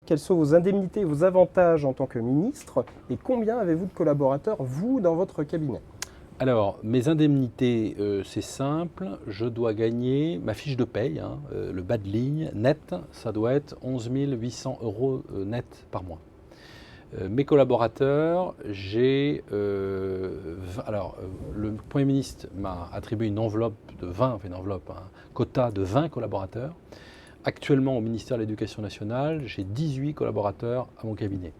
quelles sont vos indemnités et vos avantages en tant que ministre et combien avez-vous de collaborateurs, vous, dans votre cabinet? Alors, mes indemnités, c'est simple, je dois gagner ma fiche de paye, le bas de ligne, net, ça doit être 11 800 euros net par mois. Mes collaborateurs, le Premier ministre m'a attribué une enveloppe de 20, enfin un quota de 20 collaborateurs. Actuellement, au ministère de l'Éducation nationale, j'ai 18 collaborateurs à mon cabinet.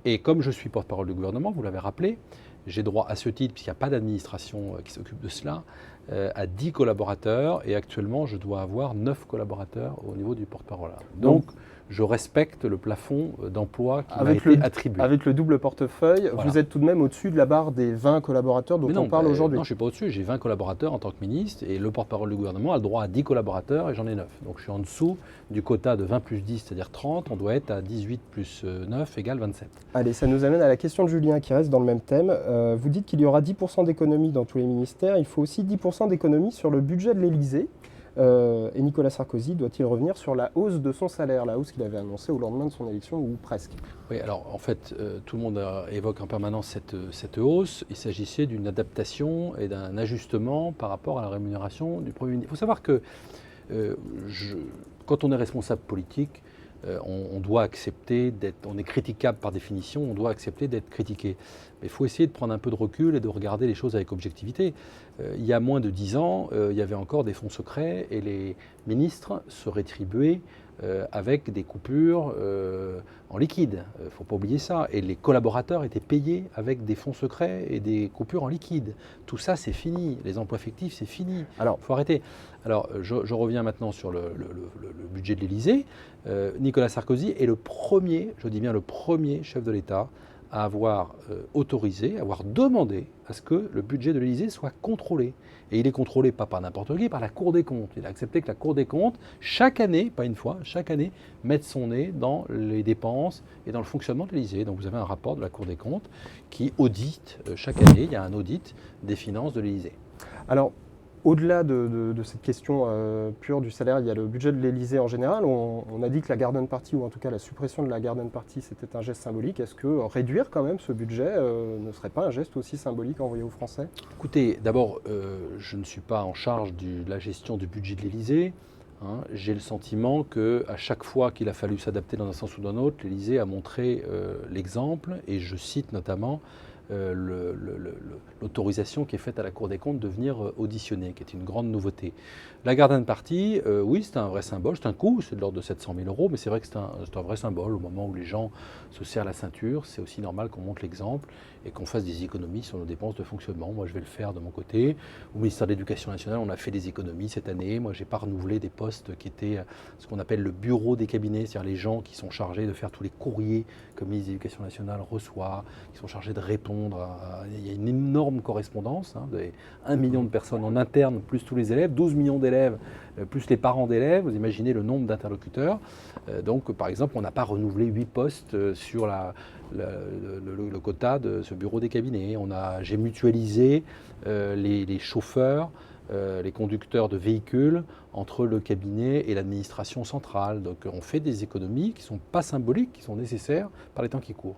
Et comme je suis porte-parole du gouvernement, vous l'avez rappelé, j'ai droit à ce titre, puisqu'il n'y a pas d'administration qui s'occupe de cela, à 10 collaborateurs. Et actuellement, je dois avoir 9 collaborateurs au niveau du porte-parole. Donc, je respecte le plafond d'emploi qui m'a été attribué. Avec le double portefeuille, voilà. Vous êtes tout de même au-dessus de la barre des 20 collaborateurs dont on parle aujourd'hui. Non, je ne suis pas au-dessus. J'ai 20 collaborateurs en tant que ministre et le porte-parole du gouvernement a le droit à 10 collaborateurs et j'en ai 9. Donc je suis en dessous du quota de 20 plus 10, c'est-à-dire 30. On doit être à 18 plus 9 égale 27. Allez, ça nous amène à la question de Julien qui reste dans le même thème. Vous dites qu'il y aura 10% d'économies dans tous les ministères. Il faut aussi 10% d'économies sur le budget de l'Élysée. Et Nicolas Sarkozy doit-il revenir sur la hausse de son salaire, la hausse qu'il avait annoncée au lendemain de son élection, ou presque? Oui, alors en fait, tout le monde évoque en permanence cette hausse. Il s'agissait d'une adaptation et d'un ajustement par rapport à la rémunération du Premier ministre. Il faut savoir que quand on est responsable politique, on doit accepter on est critiquable par définition, on doit accepter d'être critiqué. Mais il faut essayer de prendre un peu de recul et de regarder les choses avec objectivité. Il y a moins de 10 ans, il y avait encore des fonds secrets et les ministres se rétribuaient avec des coupures en liquide. Il ne faut pas oublier ça. Et les collaborateurs étaient payés avec des fonds secrets et des coupures en liquide. Tout ça, c'est fini. Les emplois fictifs, c'est fini. Alors, il faut arrêter. Alors, je reviens maintenant sur le budget de l'Élysée. Nicolas Sarkozy est le premier, je dis bien le premier chef de l'État à avoir autorisé, à avoir demandé à ce que le budget de l'Élysée soit contrôlé. Et il est contrôlé pas par n'importe qui, par la Cour des comptes. Il a accepté que la Cour des comptes, chaque année, pas une fois, chaque année, mette son nez dans les dépenses et dans le fonctionnement de l'Élysée. Donc vous avez un rapport de la Cour des comptes qui audite chaque année, il y a un audit des finances de l'Élysée. Alors, au-delà de cette question pure du salaire, il y a le budget de l'Élysée en général. On a dit que la Garden Party, ou en tout cas la suppression de la Garden Party, c'était un geste symbolique. Est-ce que réduire quand même ce budget ne serait pas un geste aussi symbolique envoyé aux Français? Écoutez, d'abord, je ne suis pas en charge de la gestion du budget de l'Élysée. J'ai le sentiment qu'à chaque fois qu'il a fallu s'adapter dans un sens ou dans un autre, l'Élysée a montré l'exemple, et je cite notamment l'autorisation qui est faite à la Cour des comptes de venir auditionner, qui est une grande nouveauté. La Garden Party, oui, c'est un vrai symbole, c'est un coût, c'est de l'ordre de 700 000 euros, mais c'est vrai que c'est un vrai symbole. Au moment où les gens se serrent la ceinture, c'est aussi normal qu'on montre l'exemple et qu'on fasse des économies sur nos dépenses de fonctionnement. Moi, je vais le faire de mon côté. Au ministère de l'Éducation nationale, on a fait des économies cette année. Moi, je n'ai pas renouvelé des postes qui étaient ce qu'on appelle le bureau des cabinets, c'est-à-dire les gens qui sont chargés de faire tous les courriers que le ministre de l'Éducation nationale reçoit, qui sont chargés de répondre. Il y a une énorme correspondance, 1 million de personnes en interne, plus tous les élèves, 12 millions d'élèves, plus les parents d'élèves. Vous imaginez le nombre d'interlocuteurs. Donc, par exemple, on n'a pas renouvelé 8 postes sur le quota de ce bureau des cabinets. J'ai mutualisé les chauffeurs, les conducteurs de véhicules entre le cabinet et l'administration centrale. Donc on fait des économies qui ne sont pas symboliques, qui sont nécessaires par les temps qui courent.